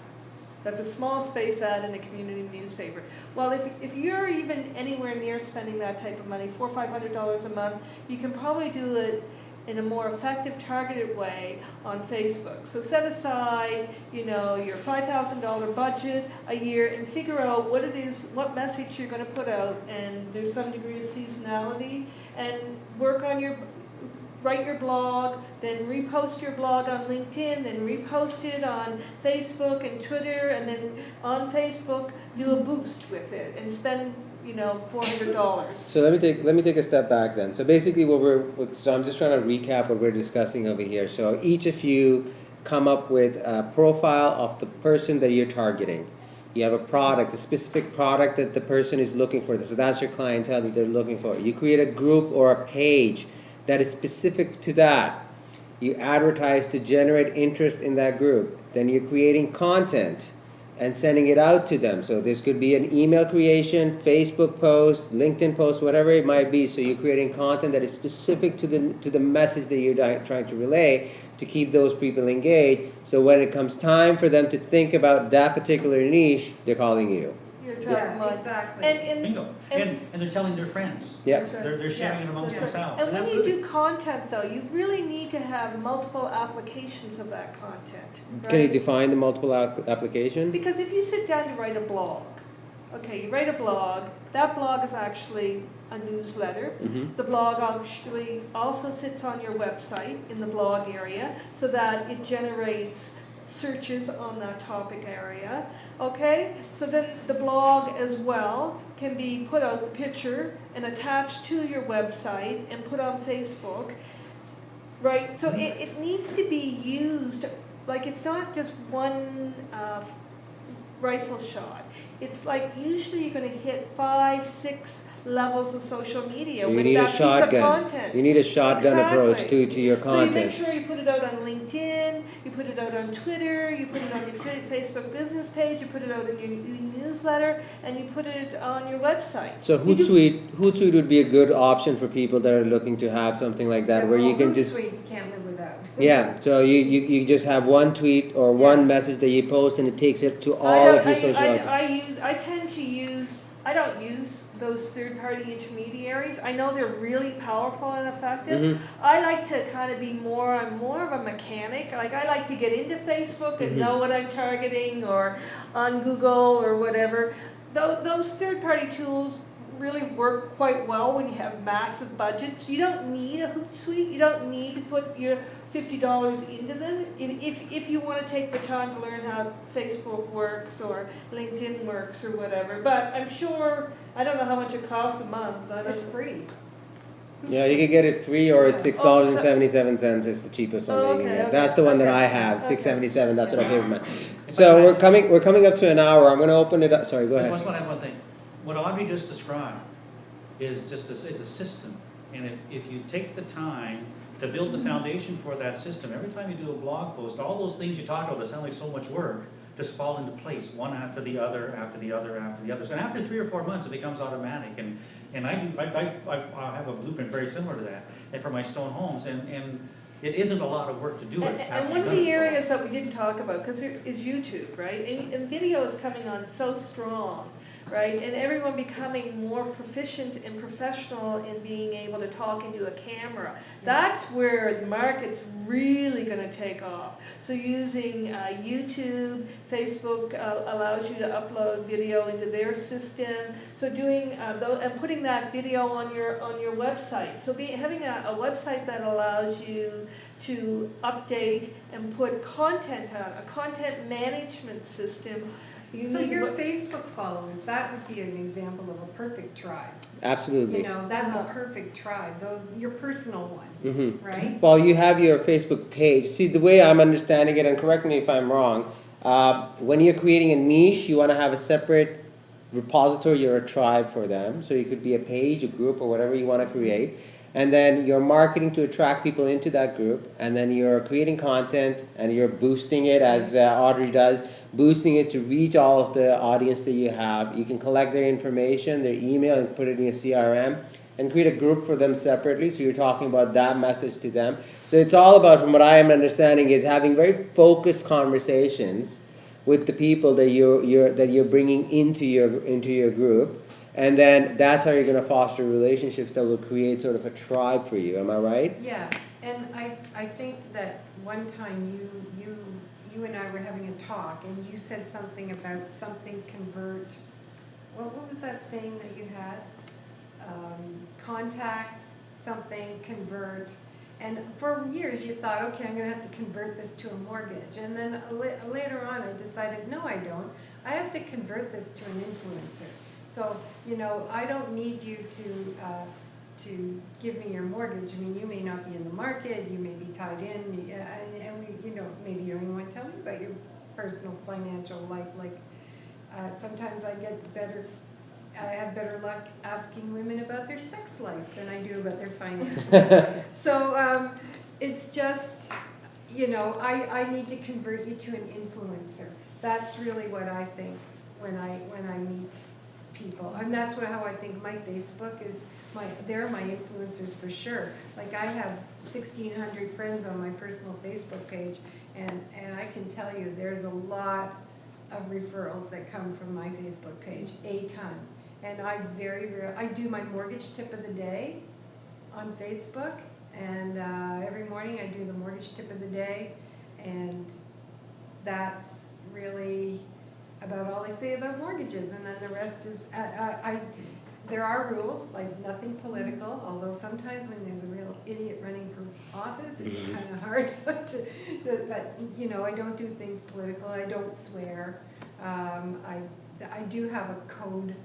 That's a small space ad in a community newspaper. Well, if you're even anywhere near spending that type of money, $400 or $500 a month, you can probably do it in a more effective, targeted way on Facebook. So set aside, your $5,000 budget a year and figure out what it is, what message you're going to put out, and there's some degree of seasonality, and write your blog, then repost your blog on LinkedIn, then repost it on Facebook and Twitter, and then on Facebook do a boost with it and spend $400. So let me take a step back then. So basically so I'm just trying to recap what we're discussing over here. So each of you come up with a profile of the person that you're targeting. You have a product, a specific product that the person is looking for. So that's your clientele that they're looking for. You create a group or a page that is specific to that. You advertise to generate interest in that group. Then you're creating content and sending it out to them. So this could be an email creation, Facebook post, LinkedIn post, whatever it might be. So you're creating content that is specific to the message that you're trying to relay to keep those people engaged. So when it comes time for them to think about that particular niche, they're calling you. You're talking Yeah, about exactly. Bingo. And they're telling their friends. Yeah. That's right. They're sharing it amongst Yeah. themselves. And when you absolutely. do content, though, you really need to have multiple applications of that content. Can you right? define the multiple application? Because if you sit down to write a blog, okay, you write a blog, that blog is actually a newsletter. Mm-hmm. The blog actually also sits on your website in the blog area so that it generates searches on that topic area. Okay, so then the blog as well can be put out the picture and attached to your website and put on Facebook, right? So it needs to be used, like it's not just one rifle shot. It's like usually you're going to hit 5, 6 levels of social media So you with need a that piece of shotgun. content. You need a shotgun approach Exactly. to your So you make content. sure you put it out on LinkedIn, you put it out on Twitter, you put it on your Facebook business page, you put it out in your newsletter, and you put it on your website. So You do- Hootsuite would be a good option for people that are looking to have something like that, where you can just Hootsuite, you can't live without. yeah. So you just have one tweet or one message that you post, and it takes it to all of your social. I don't use those third-party intermediaries. I know they're really powerful and effective. Mhm. I like to kind of be I'm more of a mechanic. Like I like to get into Facebook and Mhm. know what I'm targeting, or on Google or whatever. Those third-party tools really work quite well when you have massive budgets. You don't need a Hootsuite. You don't need to put your $50 into them. If you want to take the time to learn how Facebook works or LinkedIn works or whatever. But I'm sure, I don't know how much it costs a month. It's free. Yeah, you can get it free, or it's Yeah. $6.77 is the cheapest one that you can Okay, get. okay, That's the one that okay, I have, okay. $6.77. That's what I pay for mine. If So I we're coming up to an hour. I'm going to open it up. Sorry, go I ahead. just want to add one thing. What Audrey just described is just is a system. And if you take the time to build the foundation for that system, every time you do a blog post, all those things you talk about that sound like so much work just fall into place, one after the other, after the other, after the other. So after 3 or 4 months, it becomes automatic. And I have a blueprint very similar to that, and for my stone homes, and it isn't a lot of work to do it. And one of the areas that we didn't talk about, because is YouTube, right? And video is coming on so strong, right? And everyone becoming more proficient and professional in being able to talk into a camera. That's where the market's really going to take off. So using YouTube, Facebook allows you to upload video into their system. So doing and putting that video on your website. So having a website that allows you to update and put content on, a content management system. So your Facebook followers, that would be an example of a perfect tribe. Absolutely. You know, that's a perfect tribe, your personal one, Mm-hmm. right? Well, you have your Facebook page. See, the way I'm understanding it, and correct me if I'm wrong, when you're creating a niche, you want to have a separate repository, you're a tribe for them. So you could be a page, a group, or whatever you want to create. And then you're marketing to attract people into that group. And then you're creating content and you're boosting it as Audrey does, boosting it to reach all of the audience that you have. You can collect their information, their email, and put it in your CRM and create a group for them separately. So you're talking about that message to them. So it's all about, from what I am understanding, is having very focused conversations with the people that you're bringing into your group. And then that's how you're going to foster relationships that will create sort of a tribe for you. Am I right? Yeah, and I think that one time you and I were having a talk, and you said something about something convert. Well, what was that saying that you had? Contact, something, convert. And for years you thought, okay, I'm going to have to convert this to a mortgage. And then later on I decided, no, I don't. I have to convert this to an influencer. So, you know, I don't need you to give me your mortgage. I mean, you may not be in the market, you may be tied in, and we, you know, maybe you don't even want to tell me about your personal financial life. Like, sometimes I have better luck asking women about their sex life than I do about their finances. So it's just, you know, I need to convert you to an influencer. That's really what I think when I meet people, and that's how I think my Facebook is. They're my influencers for sure. Like, I have 1,600 friends on my personal Facebook page, and I can tell you there's a lot of referrals that come from my Facebook page, a ton. And I do my mortgage tip of the day on Facebook, and every morning I do the mortgage tip of the day, and that's really about all I say about mortgages. And then the rest is, there are rules, like nothing political, although sometimes when there's a real idiot running for office, it's kind of hard to, but you know, I don't do things political, I don't swear. I do have a code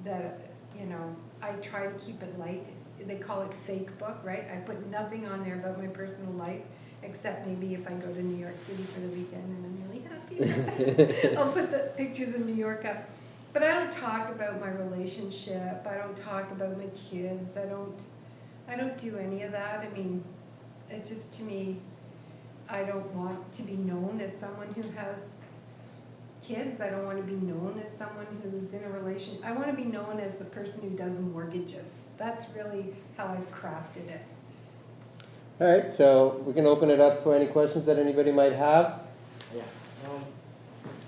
that, you know, I try to keep it light. They call it fake book, right? I put nothing on there about my personal life, except maybe if I go to New York City for the weekend and I'm really happy. I'll put the pictures of New York up. But I don't talk about my relationship. I don't talk about my kids. I don't do any of that. I mean, it just, to me, I don't want to be known as someone who has kids. I don't want to be known as someone who's in a relation. I want to be known as the person who does mortgages. That's really how I've crafted it. All right, so we can open it up for any questions that anybody might have. Yeah.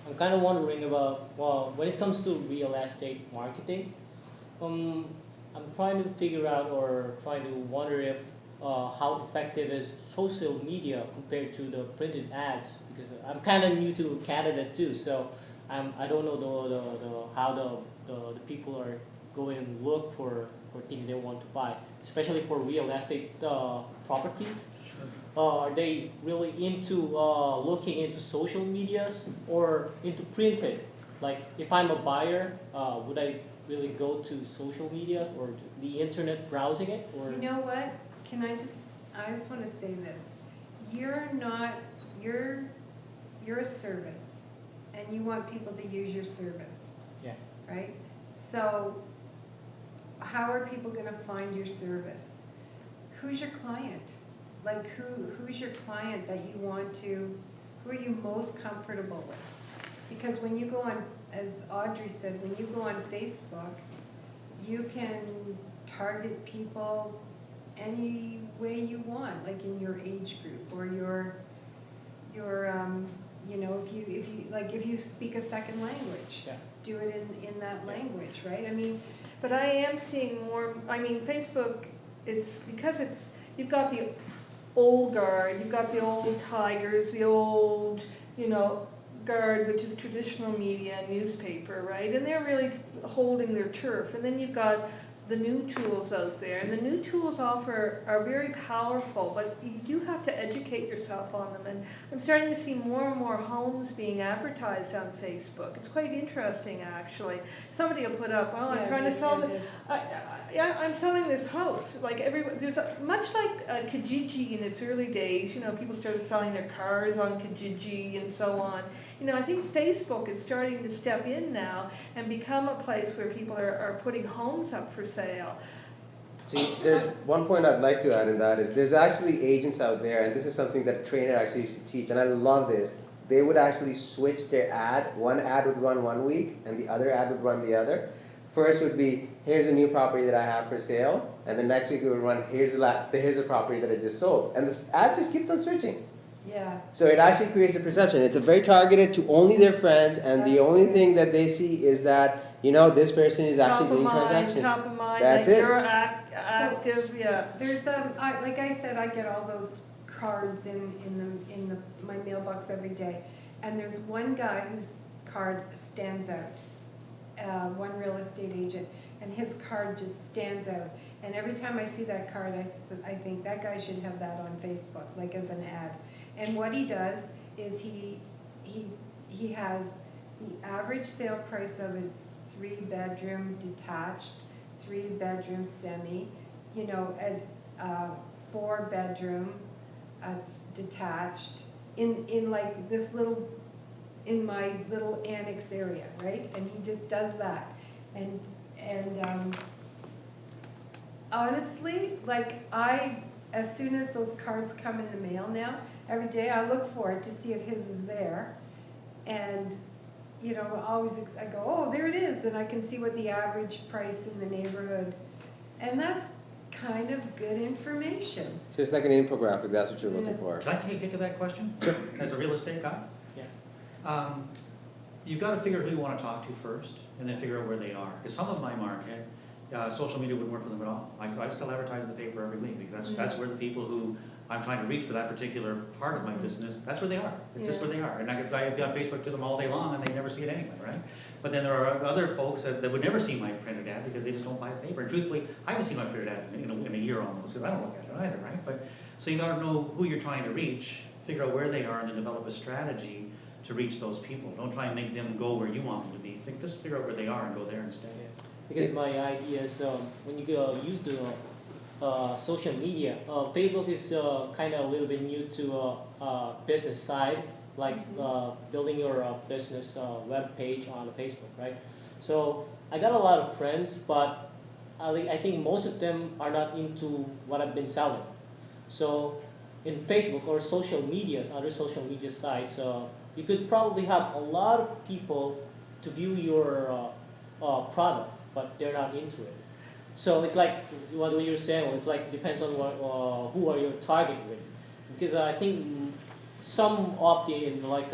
I'm kind of wondering about, well, when it comes to real estate marketing, I'm trying to figure out or trying to wonder if how effective is social media compared to the printed ads, because I'm kind of new to Canada too, so I don't know how the people are going and look for things they want to buy, especially for real estate properties. Are they really into looking into social medias or into printed? Like, if I'm a buyer, would I really go to social medias or the internet browsing it? Or You know what? I just want to say this. You're a service, and you want people to use your service. Yeah. Right? So how are people going to find your service? Who's your client? Like, who's your client that you want to, who are you most comfortable with? Because when you go on, as Audrey said, when you go on Facebook, you can target people any way you want, like in your age group or your you know, if you speak a second language, Yeah. do it in that language, right? I mean, But I am seeing more, I mean, Facebook, it's because you've got the old guard, you've got the old tigers, the old, you know, guard, which is traditional media and newspaper, right? And they're really holding their turf. And then you've got the new tools out there, and the new tools are very powerful, but you do have to educate yourself on them. And I'm starting to see more and more homes being advertised on Facebook. It's quite interesting, actually. Somebody will put up, well, I'm yeah, trying to sell it. is. yeah, I'm selling this house. Like much like Kijiji in its early days, you know, people started selling their cars on Kijiji and so on. You know, I think Facebook is starting to step in now and become a place where people are putting homes up for sale. See, there's one point I'd like to add in that is there's actually agents out there, and this is something that a trainer actually used to teach, and I love this. They would actually switch their ad. One ad would run one week, and the other ad would run the other. First would be, here's a new property that I have for sale, and the next week it would run, here's a property that I just sold. And the ad just keeps on switching. Yeah. So it actually creates a perception. It's a very targeted to only their friends, and the only thing that they see is that, you know, this person is actually doing transactions. Top of mind, That's like it. you're active, yeah. There's like I said, I get all those cards in my mailbox every day, and there's one guy whose card stands out, one real estate agent, and his card just stands out. And every time I see that card, I think that guy should have that on Facebook, like as an ad. And what he does is he has the average sale price of a 3-bedroom detached, 3-bedroom semi, you know, a 4-bedroom detached in like this little, in my little annex area, right? And he just does that. And honestly, like as soon as those cards come in the mail now, every day I look for it to see if his is there. And, you know, I go, oh, there it is. And I can see what the average price in the neighborhood. And that's kind of good information. So it's like an infographic, that's what you're looking for. Can I take a kick at that question? As a real estate guy? Yeah. You've got to figure out who you want to talk to first, and then figure out where they are. Because some of my market, social media wouldn't work for them at all. I still advertise in the paper every week, because that's where the people who I'm trying to reach for that particular part of my business, that's where they are. It's just where they are. And I've got Facebook to them all day long, and they never see it anyway, right? But then there are other folks that would never see my printed ad because they just don't buy the paper. And truthfully, I haven't seen my printed ad in a year almost, because I don't look at it either, right? But so you got to know who you're trying to reach, figure out where they are, and then develop a strategy to reach those people. Don't try and make them go where you want them to be. Just figure out where they are and go there instead. Yeah. Because my idea is when you use the social media, Facebook is kind of a little bit new to business side, like building your business web page on Facebook, right? So I got a lot of friends, but I think most of them are not into what I've been selling. So in Facebook or social medias, other social media sites, you could probably have a lot of people to view your product, but they're not into it. So it's like what you're saying. It's like depends on who are your target with, because I think some opt in like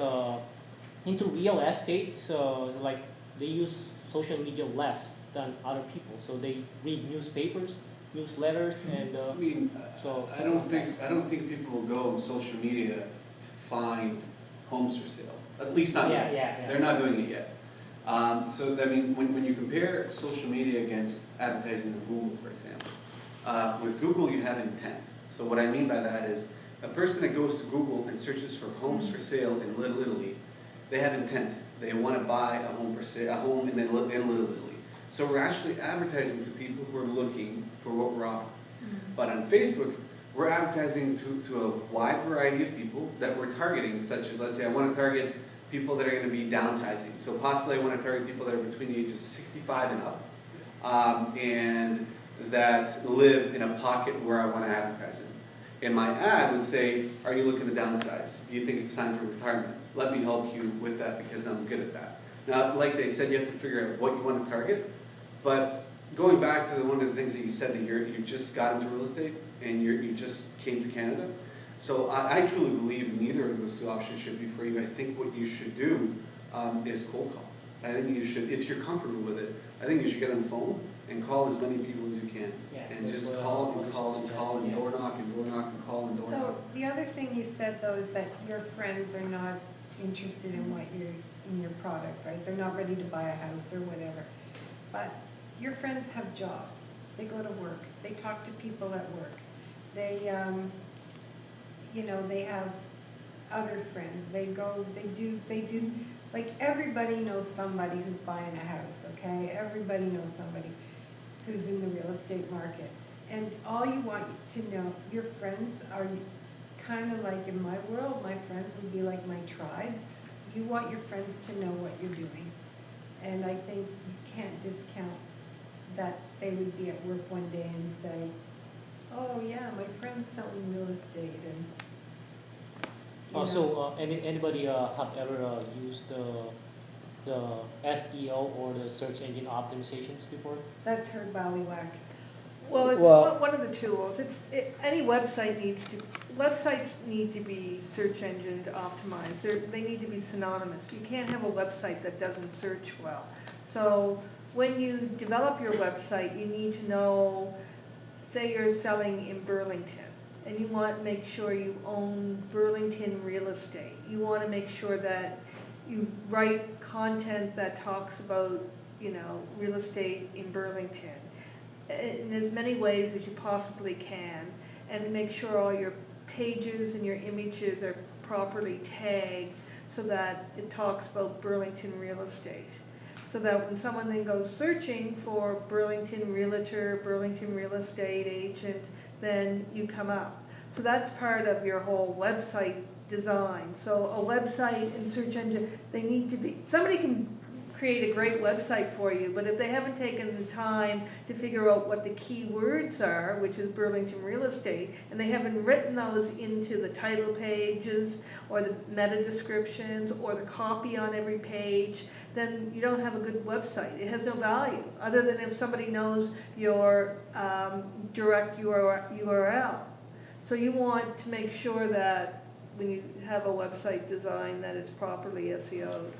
into real estate. So it's like they use social media less than other people. So they read newspapers, newsletters, and I mean, so I don't think people will go on social media to find homes for sale. At least not yet. Yeah. They're not doing it yet. So I mean, when you compare social media against advertising on Google, for example, with Google you have intent. So what I mean by that is a person that goes to Google and searches for homes for sale in Little Italy, they have intent. They want to buy a home for sale, a home in Little Italy. So we're actually advertising to people who are looking for what we're offering. But on Facebook, we're advertising to a wide variety of people that we're targeting, such as, let's say, I want to target people that are going to be downsizing. So possibly I want to target people that are between the ages of 65 and up, and that live in a pocket where I want to advertise in. And my ad would say, are you looking to downsize? Do you think it's time for retirement? Let me help you with that because I'm good at that. Now, like they said, you have to figure out what you want to target, but going back to one of the things that you said, that you just got into real estate and you just came to Canada. So I truly believe neither of those two options should be for you. I think what you should do is cold call. I think you should, if you're comfortable with it, I think you should get on the phone and call as many people as you can. Yeah, And that's just what call I and call and call and yeah. door knock and door knock and call and door knock. So the other thing you said though is that your friends are not interested in in your product, right? They're not ready to buy a house or whatever. But your friends have jobs. They go to work. They talk to people at work. They, they have other friends. They do, like everybody knows somebody who's buying a house, okay? Everybody knows somebody. who's in the real estate market. And all you want to know, your friends are kind of like, in my world, my friends would be like my tribe. You want your friends to know what you're doing. And I think you can't discount that they would be at work one day and say, oh yeah, my friend's selling real estate and. you know. So anybody have ever used the SEO or the search engine optimizations before? That's her ballywhack. Well, it's Well- one of the tools. Any websites need to be search engine optimized. They need to be synonymous. You can't have a website that doesn't search well. So when you develop your website, you need to know, say you're selling in Burlington, and you want to make sure you own Burlington real estate. You want to make sure that you write content that talks about, real estate in Burlington in as many ways as you possibly can, and make sure all your pages and your images are properly tagged so that it talks about Burlington real estate. So that when someone then goes searching for Burlington realtor, Burlington real estate agent, then you come up. So that's part of your whole website design. So a website and search engine, they need to be, somebody can create a great website for you, but if they haven't taken the time to figure out what the key words are, which is Burlington real estate, and they haven't written those into the title pages or the meta descriptions or the copy on every page, then you don't have a good website. It has no value, other than if somebody knows your direct URL. So you want to make sure that when you have a website design that it's properly SEO'd.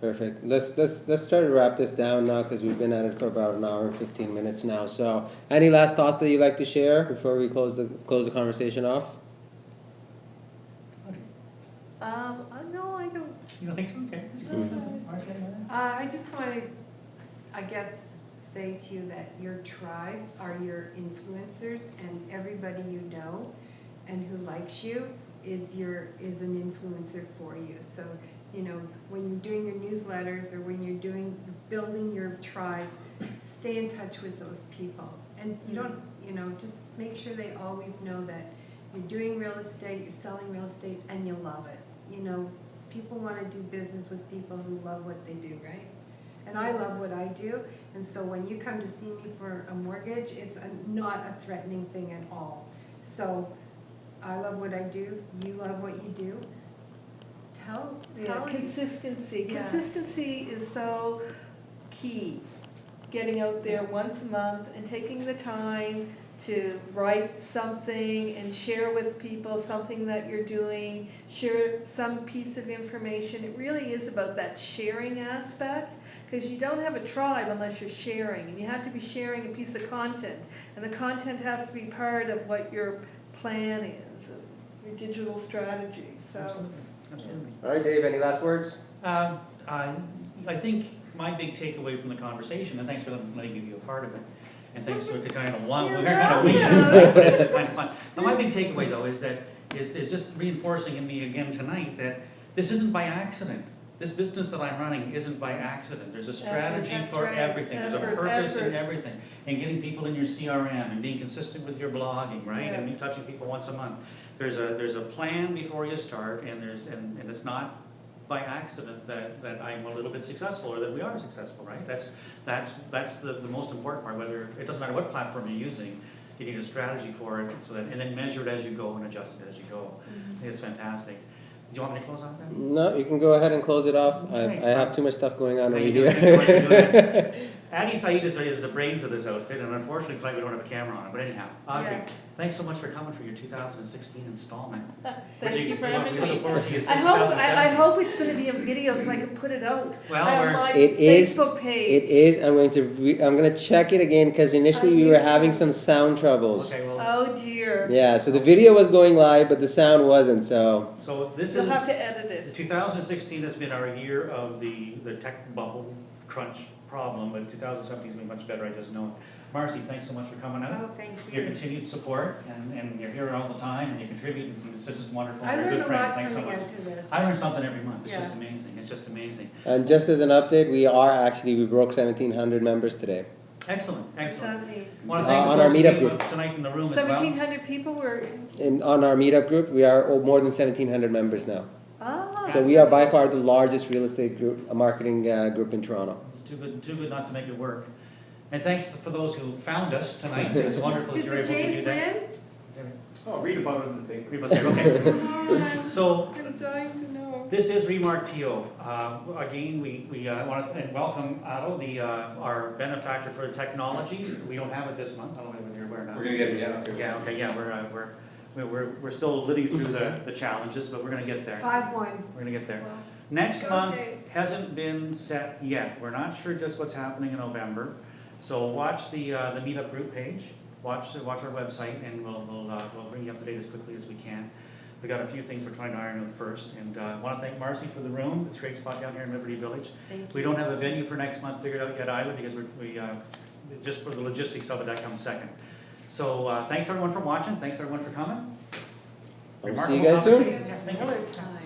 Perfect. Let's try to wrap this down now because we've been at it for about an hour and 15 minutes now. So, any last thoughts that you'd like to share before we close the conversation off? No, I don't. You don't think so? Okay. Marcy, anything? I just want to, I guess, say to you that your tribe are your influencers, and everybody you know and who likes you is an influencer for you. So, when you're doing your newsletters or when you're building your tribe, stay in touch with those people. And you don't, just make sure they always know that you're doing real estate, you're selling real estate, and you love it. People want to do business with people who love what they do, right? And I love what I do, and so when you come to see me for a mortgage, it's not a threatening thing at all. So I love what I do, you love what you do. Tell Consistency. Yeah. Consistency is so key. Getting out there once a month and taking the time to write something and share with people something that you're doing, share some piece of information. It really is about that sharing aspect, because you don't have a tribe unless you're sharing, and you have to be sharing a piece of content, and the content has to be part of what your plan is, your digital strategy. So. Absolutely. All right, Dave, any last words? I think my big takeaway from the conversation, and thanks for letting me be a part of it, and thanks for the kind of one, we're kind of weird, kind of fun. Now, my big takeaway though is just reinforcing in me again tonight that this isn't by accident. This business that I'm running isn't by accident. There's a strategy for everything. There's a purpose in everything. And getting people in your CRM and being consistent with your blogging, right? Yeah. And me touching people once a month. There's a plan before you start, and it's not by accident that I'm a little bit successful or that we are successful, right? That's the most important part. Whether it doesn't matter what platform you're using, you need a strategy for it, and then measure it as you go and adjust it as you go. It's fantastic. Do you want me to close off then? No, you can go ahead and close it off. Okay. I have too much stuff going on over Thank you. here. Thanks so much for doing that. Addie Saeed is the brains of this outfit, and unfortunately tonight we don't have a camera on it. But anyhow, Audrey, Yeah. thanks so much for coming for your 2016 installment. Thank you for having We look me. forward to your I 2017. hope it's going to be a video so I can put it out Well, on my It is- Facebook page. It is. I'm going to check it again because initially we were having some sound troubles. Okay, well, Oh dear. Yeah, so the video was going live, but the sound wasn't. So so this You'll is, have to edit it. 2016 has been our year of the tech bubble crunch problem, but 2017 has been much better, I just know it. Marcy, thanks so much for coming out. Oh, thank Your you. continued support, and you're here all the time, and you contribute, and it's just wonderful. I You're a learned good a friend, lot thanks so coming much. into this. I learn something every month, it's Yeah. just amazing, it's just amazing. and just as an update, we broke 1,700 members today. Excellent, excellent. Exactly. Want to thank On the our folks meetup who came group. up tonight in the room as well. 1,700 people were, And on our meetup group, we are more than 1,700 members now. ah. So we are by far the largest real estate group, marketing group in Toronto. It's too good not to make it work. And thanks for those who found us tonight. It's wonderful that Did you're the able to do Jays that. win? Oh, read about it in the paper. Read about that, okay. Come on, So, I'm dying to know. this is REMarkTO. Again, we want to welcome Audrey, our benefactor for technology. We don't have it this month. I don't know whether you're aware now. We're gonna get it, yeah. Yeah, okay, yeah, we're still living through the challenges, but we're gonna get there. 5-1. We're gonna get there. Well, Next Go month Jays. hasn't been set yet. We're not sure just what's happening in November. So watch the meetup group page, watch our website, and we'll bring you up to date as quickly as we can. We got a few things we're trying to iron out first, and I want to thank Marcy for the room. It's a great spot down here in Liberty Village. Thank We don't have a venue for next month figured out yet either, because we just for the logistics of it, that comes second. So thanks everyone for watching. Thanks everyone for coming. We'll see you guys soon. Remarkable conversations. Yeah, thank you. Another time.